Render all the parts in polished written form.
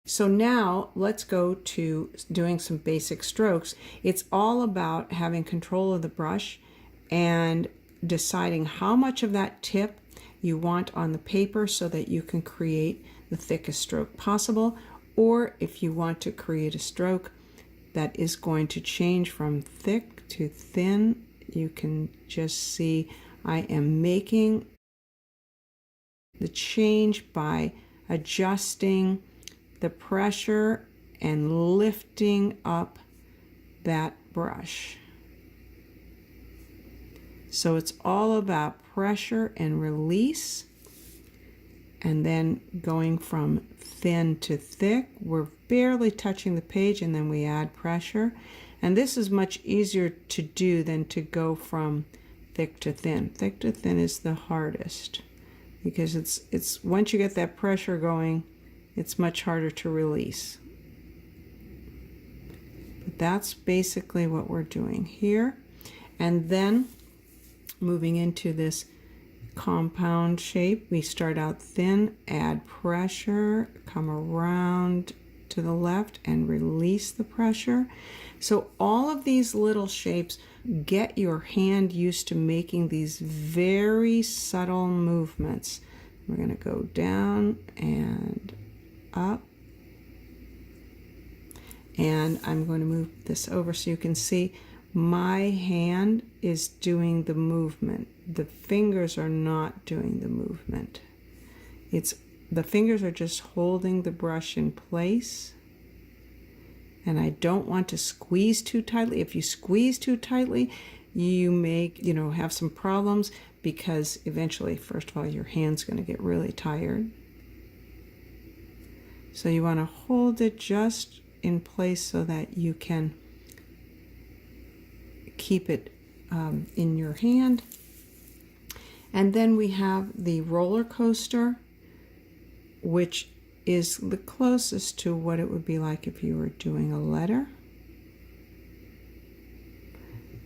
So now let's go to doing some basic strokes. It's all about having control of the brush and deciding how much of that tip you want on the paper so that you can create the thickest stroke possible, or if you want to create a stroke that is going to change from thick to thin, you can just see I am making the change by adjusting the pressure and lifting up that brush. So it's all about pressure and release, and then going from thin to thick. We're barely touching the page, and then we add pressure. And this is much easier to do than to go from thick to thin. Thick to thin is the hardest because it's once you get that pressure going, it's much harder to release. But that's basically what we're doing here. And then moving into this compound shape, we start out thin, add pressure, come around to the left and release the pressure. So all of these little shapes, get your hand used to making these very subtle movements. We're going to go down and up, and I'm going to move this over so you can see my hand is doing the movement. The fingers are not doing the movement. The fingers are just holding the brush in place, and I don't want to squeeze too tightly. If you squeeze too tightly, you may have some problems, because eventually, first of all, your hand's going to get really tired. So you want to hold it just in place so that you can keep it in your hand. And then we have the roller coaster, which is the closest to what it would be like if you were doing a letter.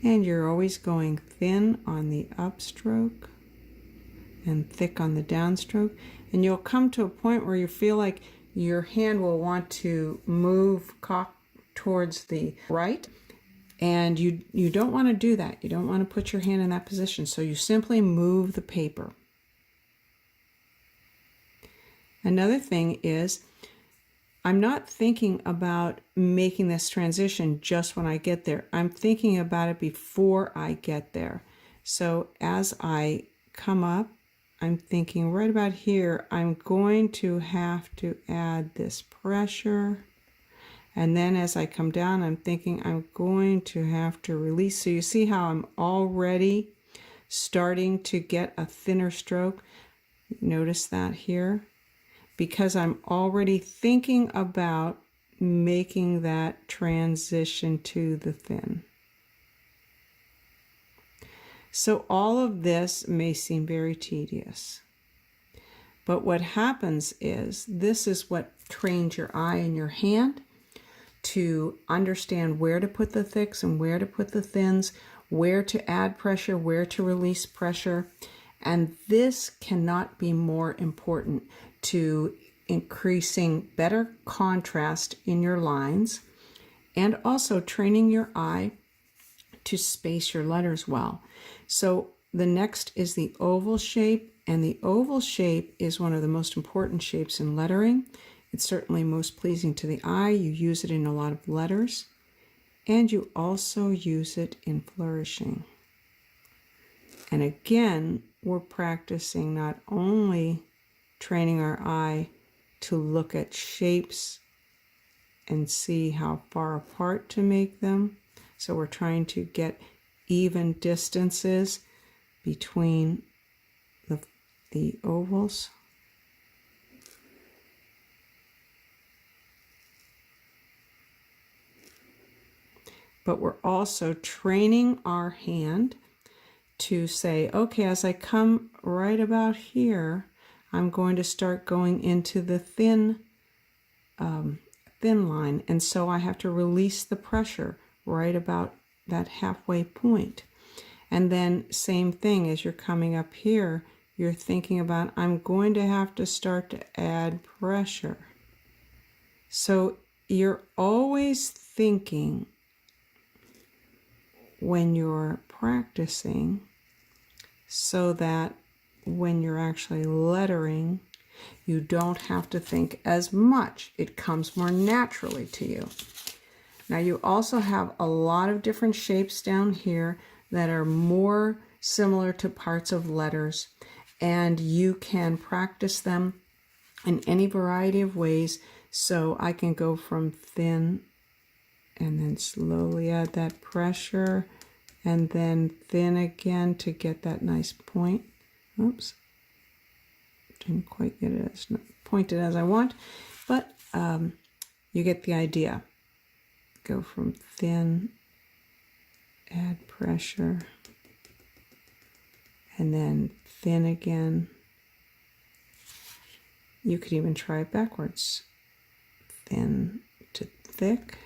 And you're always going thin on the upstroke and thick on the downstroke. And you'll come to a point where you feel like your hand will want to move cock towards the right. And you don't want to do that. You don't want to put your hand in that position. So you simply move the paper. Another thing is, I'm not thinking about making this transition just when I get there. I'm thinking about it before I get there. So as I come up, I'm thinking right about here, I'm going to have to add this pressure. And then as I come down, I'm thinking I'm going to have to release. So you see how I'm already starting to get a thinner stroke? Notice that here? Because I'm already thinking about making that transition to the thin. So all of this may seem very tedious. But what happens is, this is what trains your eye and your hand to understand where to put the thicks and where to put the thins, where to add pressure, where to release pressure. And this cannot be more important to increasing better contrast in your lines, and also training your eye to space your letters well. So the next is the oval shape, and the oval shape is one of the most important shapes in lettering. It's certainly most pleasing to the eye. You use it in a lot of letters, and you also use it in flourishing. And again, we're practicing not only training our eye to look at shapes and see how far apart to make them. So we're trying to get even distances between the ovals. But we're also training our hand to say, okay, as I come right about here, I'm going to start going into the thin line. And so I have to release the pressure right about that halfway point. And then same thing, as you're coming up here, you're thinking about, I'm going to have to start to add pressure. So you're always thinking when you're practicing so that when you're actually lettering, you don't have to think as much. It comes more naturally to you. Now you also have a lot of different shapes down here that are more similar to parts of letters, and you can practice them in any variety of ways. So I can go from thin and then slowly add that pressure and then thin again to get that nice point. Oops, didn't quite get it as pointed as I want, but you get the idea. Go from thin, add pressure, and then thin again. You could even try it backwards. Thin to thick,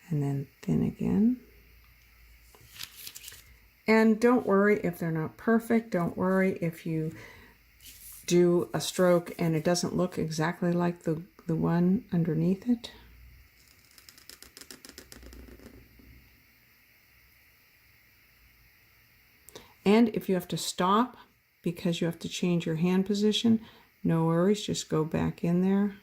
and then thin again. And don't worry if they're not perfect. Don't worry if you do a stroke and it doesn't look exactly like the one underneath it. And if you have to stop because you have to change your hand position, no worries, just go back in there.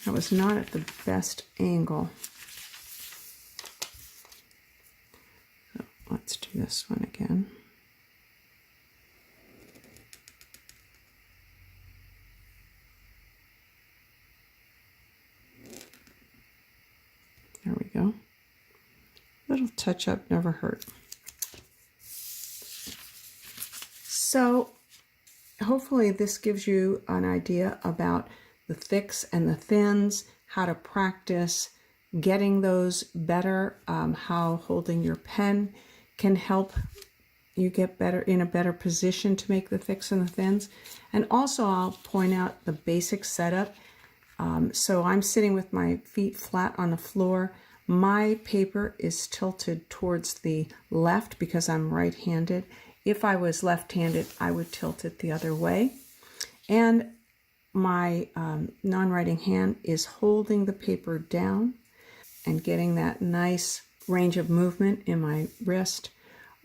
That was not at the best angle. So let's do this one again. There we go. Little touch up never hurt. So hopefully this gives you an idea about the thicks and the thins, how to practice getting those better, how holding your pen can help you get better in a better position to make the thicks and the thins. And also I'll point out the basic setup. So I'm sitting with my feet flat on the floor. My paper is tilted towards the left because I'm right-handed. If I was left-handed, I would tilt it the other way. And my non-writing hand is holding the paper down and getting that nice range of movement in my wrist.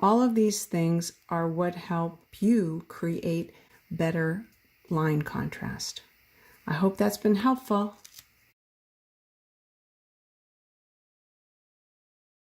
All of these things are what help you create better line contrast. I hope that's been helpful.